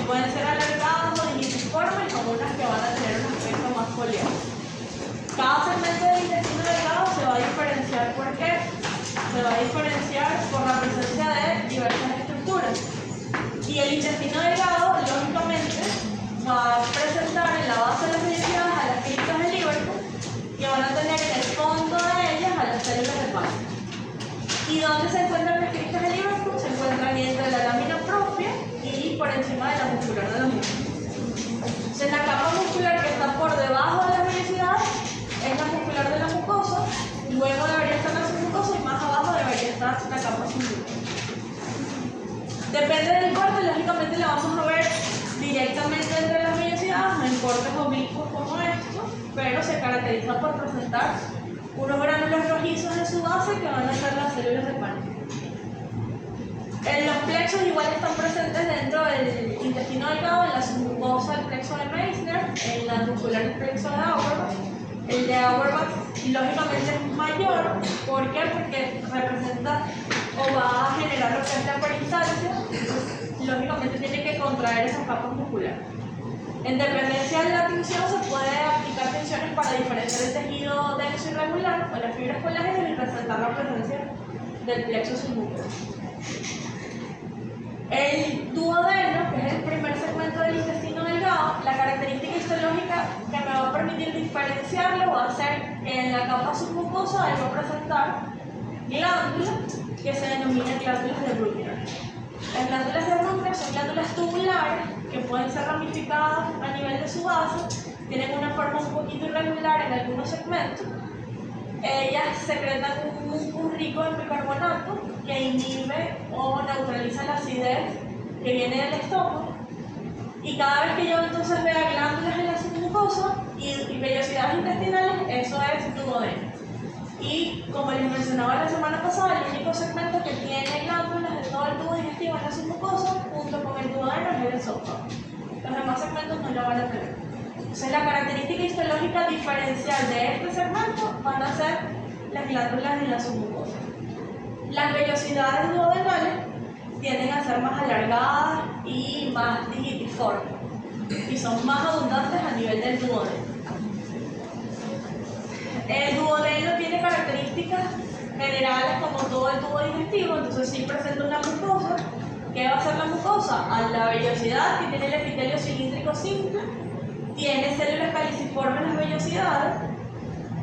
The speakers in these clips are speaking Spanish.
pueden ser alargadas o digitiformes o unas que van a tener un aspecto más foliado. Cada segmento del intestino delgado se va a diferenciar. ¿Por qué? Se va a diferenciar por la presencia de diversas estructuras. Y el intestino delgado, lógicamente, va a presentar en la base de las vellosidades a las cristas de Lieberkühn, que van a tener en el fondo de ellas a las células de Pann. ¿Y dónde se encuentran las cristas de Lieberkühn? Se encuentran entre la lámina propia y por encima de la muscular de la mucosa. Entonces, la capa muscular que está por debajo de las vellosidades es la muscular de la mucosa, luego debería estar la submucosa y más abajo debería estar la capa submucosa. Depende del corte, lógicamente la vamos a ver directamente entre las vellosidades, en cortes oblicuos como estos, pero se caracteriza por presentar unos gránulos rojizos en su base que van a ser las células de Pann. Los plexos igual están presentes dentro del intestino delgado, en la submucosa el plexo de Meissner, en la muscular el plexo de Auerbach. El de Auerbach lógicamente es mayor. ¿Por qué? Porque representa o va a generar lo que es la peristalsia, lógicamente tiene que contraer esas capas musculares. En dependencia de la tensión se puede aplicar tensiones para diferenciar el tejido denso irregular o las fibras colágenas y resaltar la presencia del plexo submucoso. El duodeno, que es el primer segmento del intestino delgado, la característica histológica que me va a permitir diferenciarlo va a ser en la capa submucosa, va a presentar glándulas que se denominan glándulas de Bruckner. Las glándulas de Bruckner son glándulas tubulares que pueden ser ramificadas a nivel de su base, tienen una forma un poquito irregular en algunos segmentos. Ellas secretan un mucus rico en bicarbonato que inhibe o neutraliza la acidez que viene del estómago. Y cada vez que yo entonces vea glándulas en la submucosa y vellosidades intestinales, eso es duodeno. Y como les mencionaba la semana pasada, el único segmento que tiene glándulas de todo el tubo digestivo en la submucosa, junto con el duodeno, es el esófago. Los demás segmentos no lo van a tener. Entonces, la característica histológica diferencial de este segmento van a ser las glándulas en la submucosa. Las vellosidades duodenales tienden a ser más alargadas y más digitiformes, y son más abundantes a nivel del duodeno. El duodeno tiene características generales como todo el tubo digestivo, entonces sí presenta una mucosa. ¿Qué va a hacer la mucosa? A la vellosidad, que tiene el epitelio cilíndrico simple, tiene células caliciformes en las vellosidades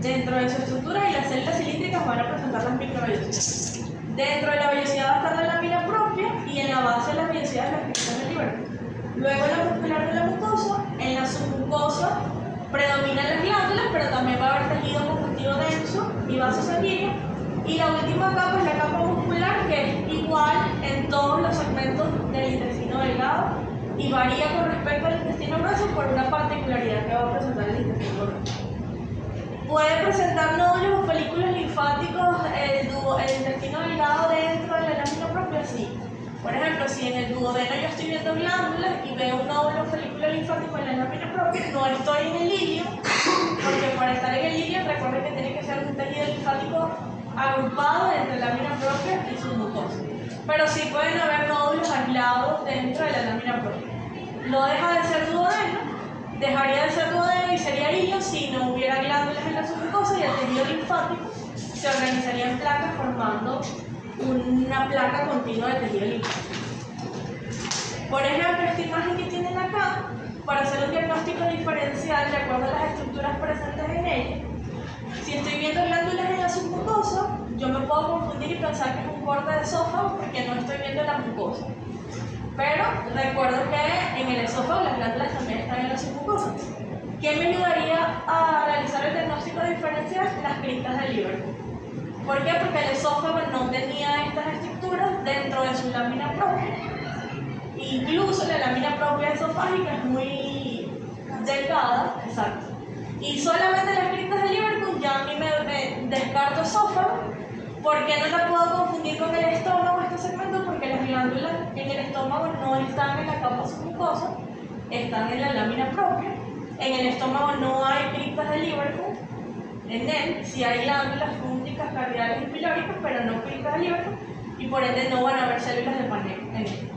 dentro de su estructura y las células cilíndricas van a presentar las microvellosidades. Dentro de la vellosidad va a estar la lámina propia y en la base de las vellosidades la cristal de Lieberkühn. Luego la muscular de la mucosa, en la submucosa predominan las glándulas, pero también va a haber tejido conjuntivo denso y vasos sanguíneos. Y la última capa es la capa muscular, que es igual en todos los segmentos del intestino delgado y varía con respecto al intestino grueso por una particularidad que va a presentar el intestino grueso. Puede presentar nódulos o folículos linfáticos el intestino delgado dentro de la lámina propia, sí. Por ejemplo, si en el duodeno yo estoy viendo glándulas y veo un nódulo o folículo linfático en la lámina propia, no estoy en el ilio, porque para estar en el ilio recuerden que tiene que ser un tejido linfático agrupado entre la lámina propia y su mucosa. Pero sí pueden haber nódulos aislados dentro de la lámina propia. No deja de ser duodeno, dejaría de ser duodeno y sería ilio si no hubiera glándulas en la submucosa y el tejido linfático se organizaría en placas formando una placa continua de tejido linfático. Por ejemplo, esta imagen que tienen acá, para hacer un diagnóstico diferencial de acuerdo a las estructuras presentes en ella, si estoy viendo glándulas en la submucosa, yo me puedo confundir y pensar que es un borde de esófago porque no estoy viendo la mucosa. Pero recuerdo que en el esófago las glándulas también están en la submucosa. ¿Qué me ayudaría a realizar el diagnóstico diferencial? Las cristas de Lieberkühn. ¿Por qué? Porque el esófago no tenía estas estructuras dentro de su lámina propia. Incluso la lámina propia esofágica es muy delgada, exacto. Y solamente las cristas de Lieberkühn ya a mí me descarto esófago. ¿Por qué no la puedo confundir con el estómago este segmento? Porque las glándulas en el estómago no están en la capa submucosa, están en la lámina propia. En el estómago no hay cristas de Lieberkühn. En él sí hay glándulas fúngicas, cardiales y pilóricas, pero no cristas de Lieberkühn, y por ende no van a haber células de Pann en él.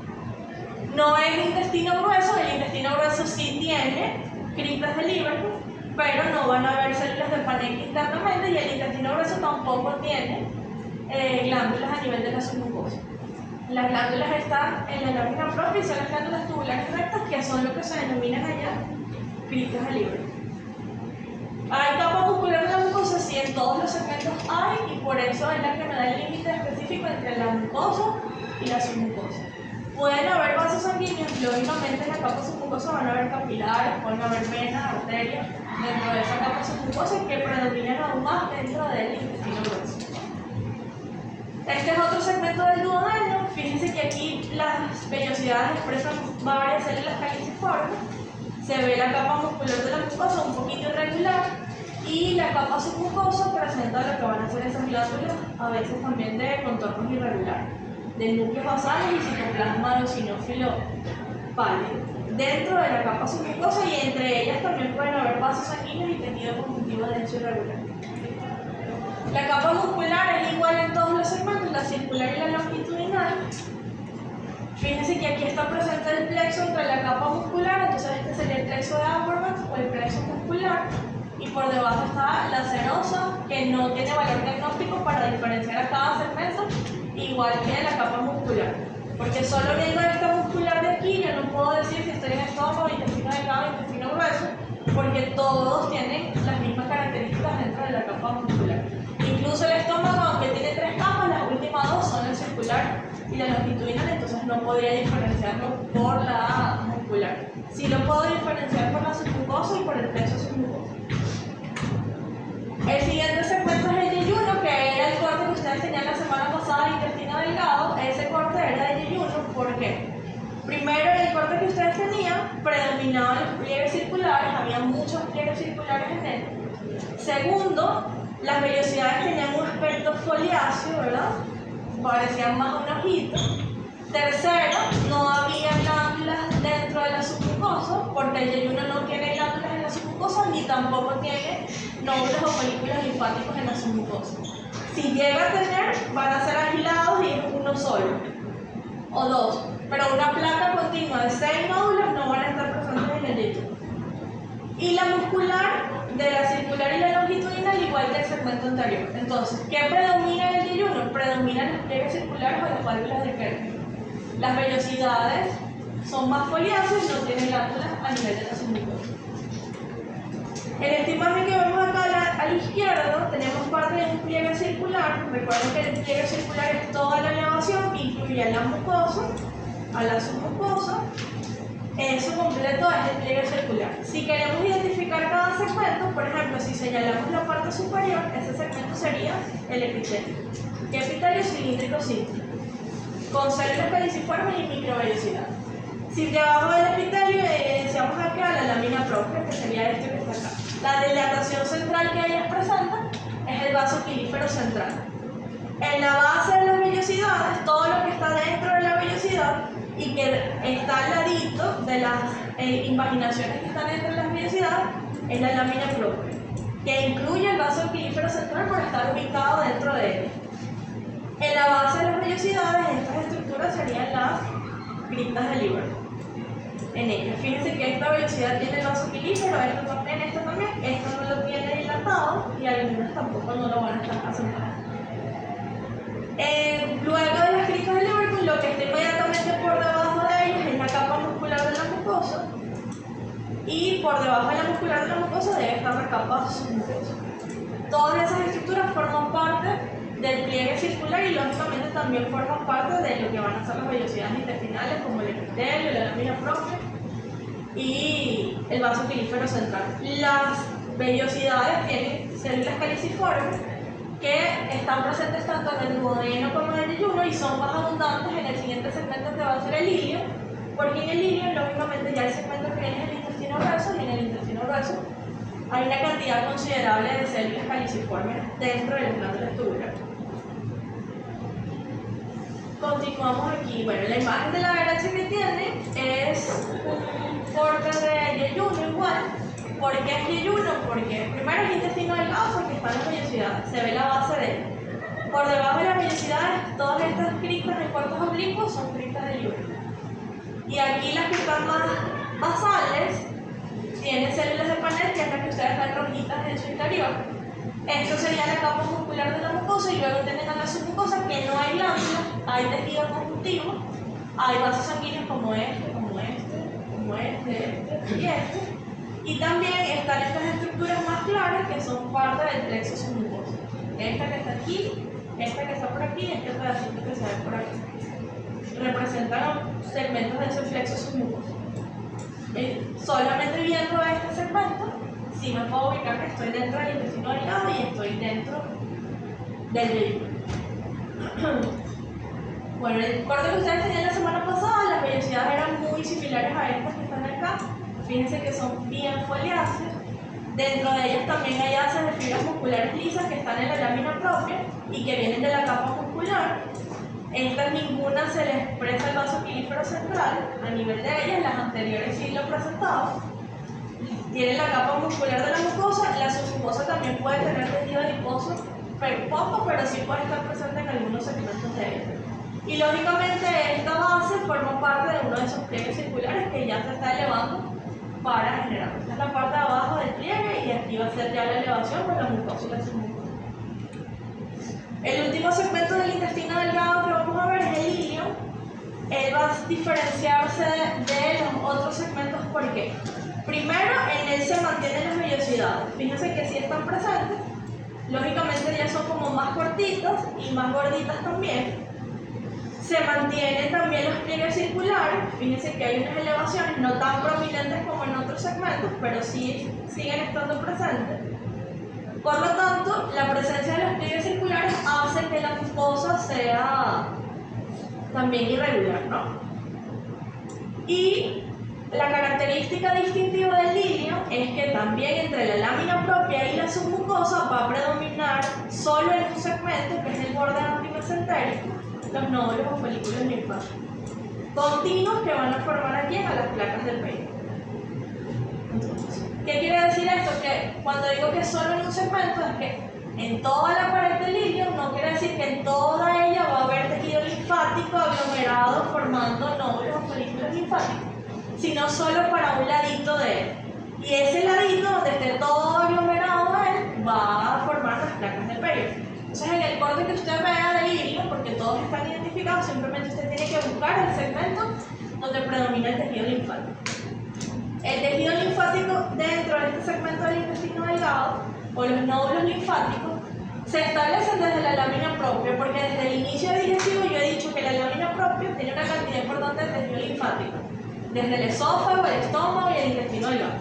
No es intestino grueso, el intestino grueso sí tiene cristas de Liverpool, pero no van a haber células de Panek internamente, y el intestino grueso tampoco tiene glándulas a nivel de la submucosa. Las glándulas están en la lámina propia y son las glándulas tubulares rectas, que son lo que se denominan allá cristas de Liverpool. Hay capa muscular de la mucosa, sí, en todos los segmentos hay, y por eso es la que me da el límite específico entre la mucosa y la submucosa. Pueden haber vasos sanguíneos, lógicamente en la capa submucosa van a haber capilares, pueden haber venas, arterias dentro de esa capa submucosa que predominan aún más dentro del intestino grueso. Este es otro segmento del duodeno. Fíjense que aquí las vellosidades expresan varias células caliciformes. Se ve la capa muscular de la mucosa un poquito irregular, y la capa submucosa presenta lo que van a ser esas glándulas, a veces también de contornos irregulares, de núcleos basales y citoplasma eosinófilo pálido, dentro de la capa submucosa, y entre ellas también pueden haber vasos sanguíneos y tejido conjuntivo denso irregular. La capa muscular es igual en todos los segmentos, la circular y la longitudinal. Fíjense que aquí está presente el plexo entre la capa muscular, entonces este sería el plexo de Auerbach o el plexo muscular, y por debajo está la serosa, que no tiene valor diagnóstico para diferenciar a cada segmento, igual que en la capa muscular. Porque solo viendo esta muscular de aquí, yo no puedo decir si estoy en estómago, intestino delgado, intestino grueso, porque todos tienen las mismas características dentro de la capa muscular. Incluso el estómago, aunque tiene 3 capas, las últimas 2 son el circular y la longitudinal, entonces no podría diferenciarlo por la muscular. Sí lo puedo diferenciar por la submucosa y por el plexo submucoso. El siguiente segmento es el yeyuno, que era el corte que ustedes tenían la semana pasada de intestino delgado. Ese corte era de yeyuno, ¿por qué? Primero, en el corte que ustedes tenían, predominaban los pliegues circulares, había muchos pliegues circulares en él. Segundo, las vellosidades tenían un aspecto foliáceo, ¿verdad? Parecían más un ojito. Tercero, no había glándulas dentro de la submucosa, porque el yeyuno no tiene glándulas en la submucosa, ni tampoco tiene nódulos o folículos linfáticos en la submucosa. Si llega a tener, van a ser aislados y es uno solo, o 2, pero una placa continua de 6 nódulos no van a estar presentes en el yeyuno. Y la muscular, de la circular y la longitudinal, igual que el segmento anterior. Entonces, ¿qué predomina en el yeyuno? Predominan los pliegues circulares o las válvulas de Kerner. Las vellosidades son más foliáceas y no tienen glándulas a nivel de la submucosa. En este imagen que vemos acá a la izquierda, tenemos parte de un pliegue circular. Recuerden que el pliegue circular es toda la elevación que incluye a la mucosa, a la submucosa. Eso completo es el pliegue circular. Si queremos identificar cada segmento, por ejemplo, si señalamos la parte superior, ese segmento sería el epitelio. ¿Qué epitelio? Cilíndrico simple, con células caliciformes y microvellosidad. Si debajo del epitelio evidenciamos acá la lámina propia, que sería este que está acá. La dilatación central que ellas presentan es el vaso pilífero central. En la base de las vellosidades, todo lo que está dentro de la vellosidad y que está al ladito de las invaginaciones que están entre las vellosidades es la lámina propia, que incluye el vaso pilífero central por estar ubicado dentro de él. En la base de las vellosidades, estas estructuras serían las cristas de Liverpool. En ellas, fíjense que esta vellosidad tiene el vaso pilífero, esto también, esto no lo tiene dilatado y algunas tampoco no lo van a estar asentadas. Luego de las cristas de Liverpool, lo que está inmediatamente por debajo de ellas es la capa muscular de la mucosa, y por debajo de la muscular de la mucosa debe estar la capa submucosa. Todas esas estructuras forman parte del pliegue circular y lógicamente también forman parte de lo que van a ser las vellosidades intestinales, como el epitelio, la lámina propia y el vaso pilífero central. Las vellosidades tienen células caliciformes que están presentes tanto en el duodeno como en el yeyuno y son más abundantes en el siguiente segmento, que va a ser el ilio, porque en el ilio, lógicamente, ya el segmento que viene es el intestino grueso, y en el intestino grueso hay una cantidad considerable de células caliciformes dentro de las glándulas tubulares. Continuamos aquí. Bueno, la imagen de la derecha que tiene es un corte de yeyuno igual. ¿Por qué es yeyuno? Porque primero el intestino delgado, porque está en las vellosidades, se ve la base de él. Por debajo de las vellosidades, todas estas cristas de cortes oblicuos son cristas de Liverpool. Y aquí las que están más basales tienen células de Panel, que es la que ustedes ven rojitas en su interior. Esto sería la capa muscular de la mucosa, y luego tienen a la submucosa, que no hay glándulas, hay tejido conjuntivo, hay vasos sanguíneos como este y este. Y también están estas estructuras más claras que son parte del plexo submucoso. Esta que está aquí, esta que está por aquí y este pedacito que se ve por aquí. Representan segmentos de ese plexo submucoso. Solamente viendo este segmento, sí me puedo ubicar que estoy dentro del intestino delgado y estoy dentro del vehículo. Bueno, el corte que ustedes tenían la semana pasada, las vellosidades eran muy similares a estas que están acá. Fíjense que son bien foliáceas. Dentro de ellas también hay haces de fibras musculares lisas que están en la lámina propia y que vienen de la capa muscular. Estas ninguna se les expresa el vaso pilífero central. A nivel de ellas, las anteriores sí lo presentaban. Tienen la capa muscular de la mucosa. La submucosa también puede tener tejido adiposo, pero poco, pero sí puede estar presente en algunos segmentos de ella. Y lógicamente esta base forma parte de uno de esos pliegues circulares que ya se está elevando para generar. Esta es la parte de abajo del pliegue y aquí va a ser ya la elevación con la mucosa y la submucosa. El último segmento del intestino delgado que vamos a ver es el ilion. Él va a diferenciarse de los otros segmentos. ¿Por qué? Primero, en él se mantienen las vellosidades. Fíjense que sí están presentes. Lógicamente ya son como más cortitas y más gorditas también. Se mantienen también los pliegues circulares. Fíjense que hay unas elevaciones no tan prominentes como en otros segmentos, pero sí siguen estando presentes. Por lo tanto, la presencia de los pliegues circulares hace que la mucosa sea también irregular, ¿no? Y la característica distintiva del ilion es que también entre la lámina propia y la submucosa va a predominar solo en un segmento, que es el borde antimesentérico, los nódulos o folículos linfáticos continuos que van a formar aquí a las placas del pecho. ¿Qué quiere decir esto? Que cuando digo que solo en un segmento, es que en toda la pared del ilion no quiere decir que en toda ella va a haber tejido linfático aglomerado formando nódulos o folículos linfáticos, sino solo para un ladito de él. Y ese ladito donde esté todo aglomerado él va a formar las placas del pecho. Entonces en el corte que usted vea del ilion, porque todos están identificados, simplemente usted tiene que buscar el segmento donde predomina el tejido linfático. El tejido linfático dentro de este segmento del intestino delgado, o los nódulos linfáticos, se establecen desde la lámina propia, porque desde el inicio digestivo yo he dicho que la lámina propia tiene una cantidad importante de tejido linfático, desde el esófago, el estómago y el intestino delgado.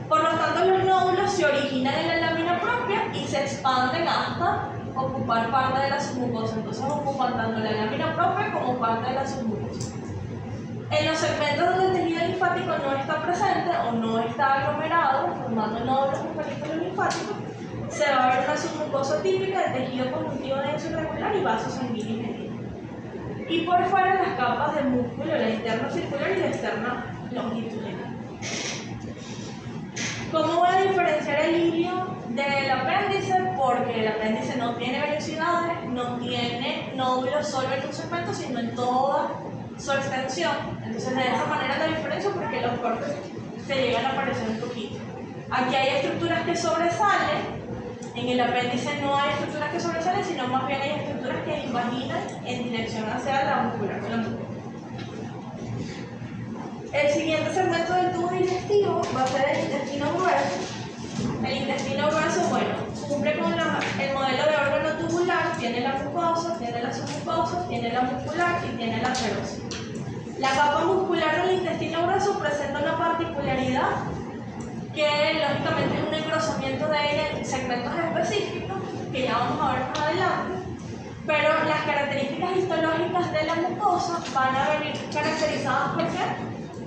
Por lo tanto, los nódulos se originan en la lámina propia y se expanden hasta ocupar parte de la submucosa. Entonces ocupan tanto la lámina propia como parte de la submucosa. En los segmentos donde el tejido linfático no está presente o no está aglomerado, formando nódulos o folículos linfáticos, se va a ver una submucosa típica de tejido conjuntivo denso irregular y vasos sanguíneos medios. Y por fuera las capas de músculo, la interna circular y la externa longitudinal. ¿Cómo voy a diferenciar el ilion del apéndice? Porque el apéndice no tiene vellosidades, no tiene nódulos solo en un segmento, sino en toda su extensión. Entonces de esa manera la diferencia, porque los cortes se llegan a aparecer un poquito. Aquí hay estructuras que sobresalen, en el apéndice no hay estructuras que sobresalen, sino más bien hay estructuras que invaginan en dirección hacia la muscular de la mucosa. El siguiente segmento del tubo digestivo va a ser el intestino grueso. El intestino grueso, bueno, cumple con el modelo de órgano tubular, tiene la mucosa, tiene la submucosa, tiene la muscular y tiene la serosa. La capa muscular del intestino grueso presenta una particularidad que lógicamente es un engrosamiento de ella en segmentos específicos, que ya vamos a ver más adelante, pero las características histológicas de la mucosa van a venir caracterizadas ¿por qué?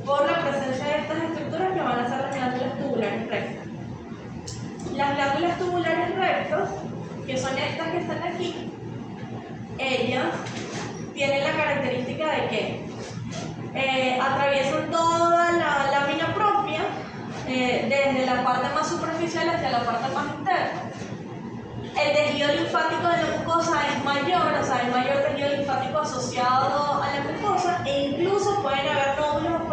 Por la presencia de estas estructuras que van a ser las glándulas tubulares rectas. Las glándulas tubulares rectas, que son estas que están aquí, ellas tienen la característica de que atraviesan toda la lámina propia, desde la parte más superficial hacia la parte más interna. El tejido linfático de la mucosa es mayor, hay mayor tejido linfático asociado a la mucosa, e incluso pueden haber nódulos o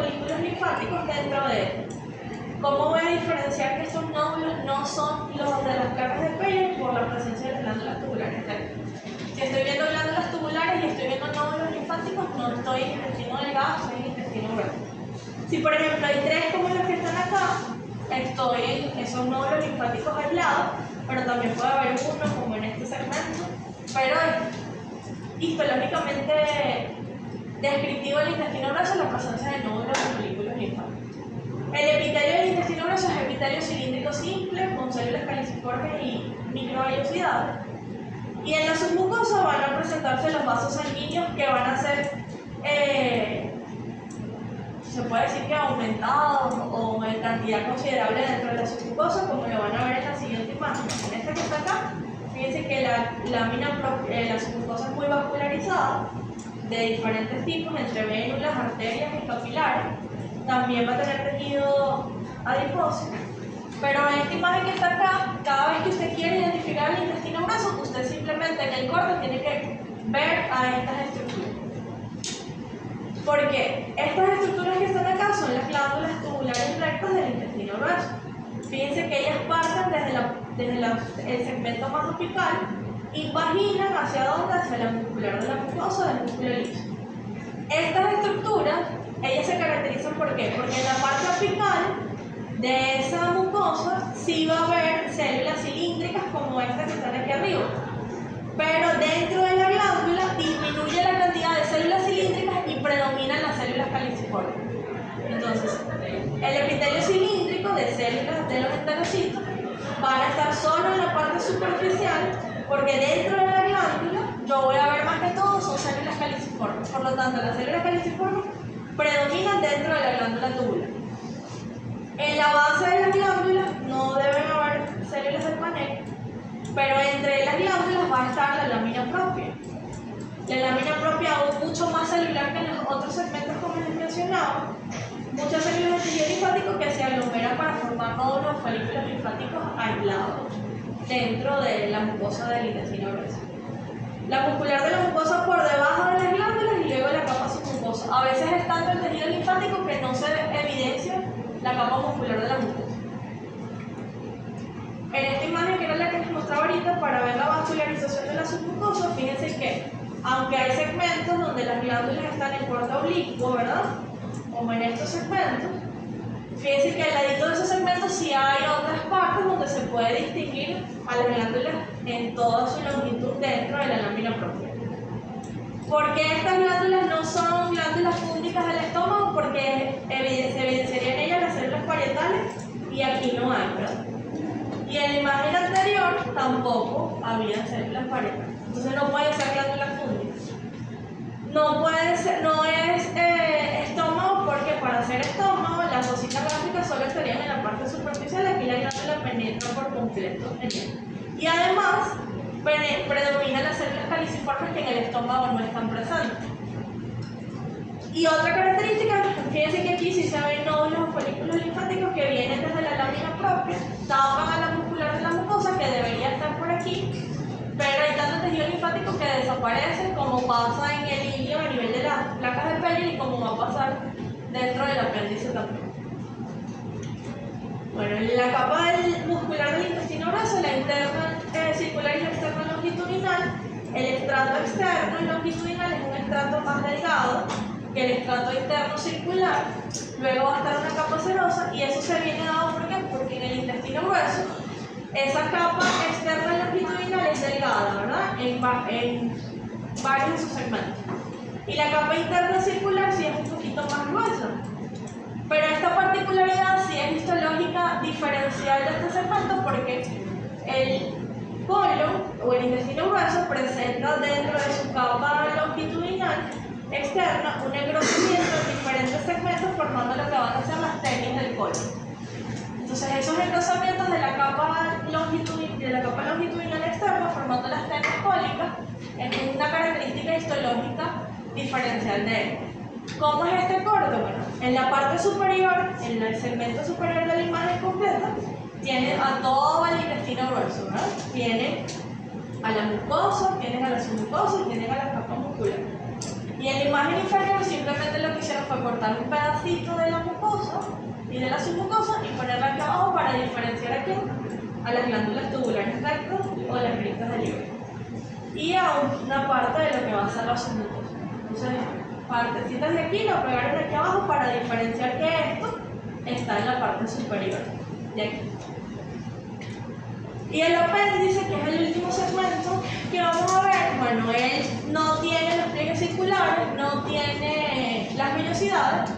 ¿Cómo voy a diferenciar que estos nódulos no son los de las placas de Peyerl por la presencia de las glándulas tubulares? Si estoy viendo glándulas tubulares y estoy viendo nódulos linfáticos, no estoy en intestino delgado, estoy en intestino grueso. Si por ejemplo hay tres como los que están acá, estoy en esos nódulos linfáticos aislados, pero también puede haber uno como en este segmento, pero es histológicamente descriptivo del intestino grueso la presencia de nódulos en folículos linfáticos. El epitelio del intestino grueso es epitelio cilíndrico simple con células caliciformes y microvellosidades. Y en la submucosa van a presentarse los vasos sanguíneos que van a ser, se puede decir que aumentados o en cantidad considerable dentro de la submucosa, como lo van a ver en la siguiente imagen. En esta que está acá, fíjense que la submucosa es muy vascularizada, de diferentes tipos, entre vénulas, arterias y capilares. También va a tener tejido adiposo. Pero en esta imagen que está acá, cada vez que usted quiere identificar el intestino grueso, usted simplemente en el corte tiene que ver a estas estructuras. Porque estas estructuras que están acá son las glándulas tubulares rectas del intestino grueso. Fíjense que ellas parten desde el segmento más apical y vaginan hacia donde, hacia la muscular de la mucosa del músculo liso. Estas estructuras, ellas se caracterizan ¿por qué? Porque en la parte apical de esa mucosa sí va a haber células cilíndricas como estas que están aquí arriba, pero dentro de la glándula disminuye la cantidad de células cilíndricas y predominan las células caliciformes. Entonces, el epitelio cilíndrico de células de los enterocitos van a estar solo en la parte superficial, porque dentro de la glándula yo voy a ver más que todo son células caliciformes. Por lo tanto, las células caliciformes predominan dentro de la glándula tubular. En la base de las glándulas no deben haber células del panel, pero entre las glándulas va a estar la lámina propia. La lámina propia es mucho más celular que en los otros segmentos como les mencionaba. Muchas células de tejido linfático que se aglomeran para formar nódulos folículos linfáticos aislados dentro de la mucosa del intestino grueso. La muscular de la mucosa por debajo de las glándulas y luego la capa submucosa. A veces es tanto el tejido linfático que no se evidencia la capa muscular de la mucosa. En esta imagen, que era la que les mostraba ahorita, para ver la vascularización de la submucosa, fíjense que aunque hay segmentos donde las glándulas están en corte oblicuo, ¿verdad? Como en estos segmentos, fíjense que al ladito de esos segmentos sí hay otras partes donde se puede distinguir a las glándulas en toda su longitud dentro de la lámina propia. ¿Por qué estas glándulas no son glándulas púndicas del estómago? Porque se evidenciarían en ellas las células parietales y aquí no hay, ¿verdad? Y en la imagen anterior tampoco había células parietales. Entonces no puede ser glándulas púndicas. No puede ser, no es estómago, porque para ser estómago las fositas gástricas solo estarían en la parte superficial, aquí la glándula penetra por completo en ella. Y además predominan las células caliciformes que en el estómago no están presentes. Y otra característica, fíjense que aquí sí se ven nódulos o folículos linfáticos que vienen desde la lámina propia, tapan a la muscular de la mucosa que debería estar por aquí, pero hay tanto tejido linfático que desaparece, como pasa en el ilio a nivel de las placas de Peyerl y como va a pasar dentro del apéndice también. Bueno, en la capa muscular del intestino grueso, la interna circular y la externa longitudinal, el estrato externo y longitudinal es un estrato más delgado que el estrato interno circular. Luego va a estar una capa serosa y eso se viene dado ¿por qué? Porque en el intestino grueso esa capa externa longitudinal es delgada, ¿verdad? En varios de sus segmentos. Y la capa interna circular sí es un poquito más gruesa. Pero esta particularidad sí es histológica diferencial de este segmento, porque el colon o el intestino grueso presenta dentro de su capa longitudinal externa un engrosamiento en diferentes segmentos, formando lo que van a ser las tenias del colon. Entonces esos engrosamientos de la capa longitudinal externa, formando las tenias cólicas, es una característica histológica diferencial de él. ¿Cómo es este corte? Bueno, en la parte superior, en el segmento superior de la imagen completa, tiene a todo el intestino grueso, ¿verdad? Tiene a la mucosa, tiene a la submucosa y tiene a la capa muscular. Y en la imagen inferior simplemente lo que hicieron fue cortar un pedacito de la mucosa y de la submucosa y ponerla aquí abajo para diferenciar aquí a las glándulas tubulares rectas o las grietas del hígado. Y a una parte de lo que va a ser la submucosa. Entonces, partecitas de aquí lo pegaron aquí abajo para diferenciar que esto está en la parte superior de aquí. Y el apéndice, que es el último segmento que vamos a ver, bueno, él no tiene los pliegues circulares, no tiene las vellosidades,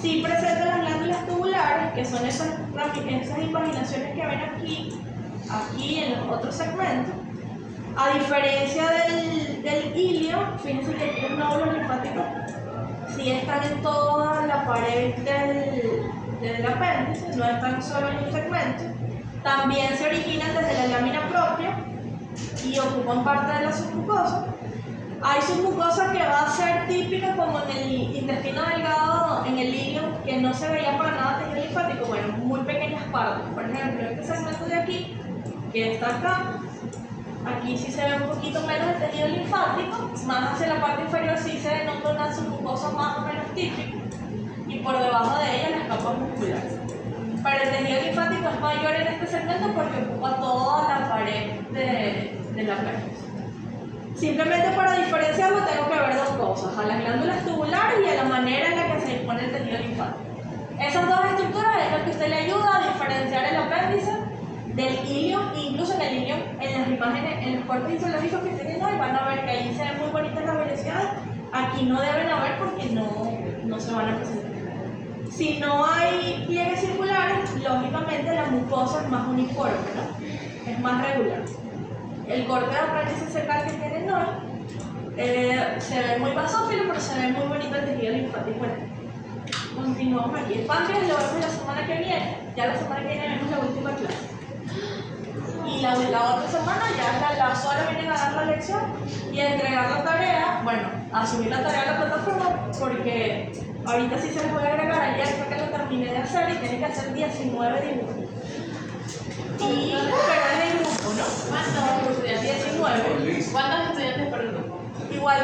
sí presenta las glándulas tubulares, que son esas impaginaciones que ven aquí en los otros segmentos. A diferencia del ilio, fíjense que aquí los nódulos linfáticos sí están en toda la pared del apéndice, no están solo en un segmento. También se originan desde la lámina propia y ocupan parte de la submucosa. Hay submucosa que va a ser típica como en el intestino delgado, en el ilio, que no se veía para nada tejido linfático, bueno, muy pequeñas partes. Por ejemplo, este segmento de aquí, que está acá, aquí sí se ve un poquito menos el tejido linfático, más hacia la parte inferior sí se denota una submucosa más o menos típica, y por debajo de ella las capas musculares. Pero el tejido linfático es mayor en este segmento porque ocupa toda la pared de la apéndice. Simplemente para diferenciarlo tengo que ver dos cosas, a las glándulas tubulares y a la manera en la que se dispone el tejido linfático. Esas dos estructuras es lo que usted le ayuda a diferenciar el apéndice del ilio, incluso en el ilio, en las imágenes, en los cortes histológicos que tienen hoy, van a ver que ahí se ven muy bonitas las velocidades, aquí no deben haber porque no se van a presentar. Si no hay pliegues circulares, lógicamente la mucosa es más uniforme, ¿no? Es más regular. El corte de apéndice cecal que tienen hoy se ve muy basófilo, pero se ve muy bonito el tejido linfático. Bueno, continuamos aquí. El páncreas lo vemos la semana que viene. Ya la semana que viene vemos la última clase. Y la otra semana ya las solas vienen a dar la lección y a entregar la tarea, bueno, a subir la tarea a la plataforma, porque ahorita sí se les voy a agregar, ayer fue que lo terminé de hacer y tienen que hacer 19 dibujos. Pero es el grupo, ¿no? ¿Cuántos estudiantes? 19. ¿Cuántos estudiantes por grupo? Igual que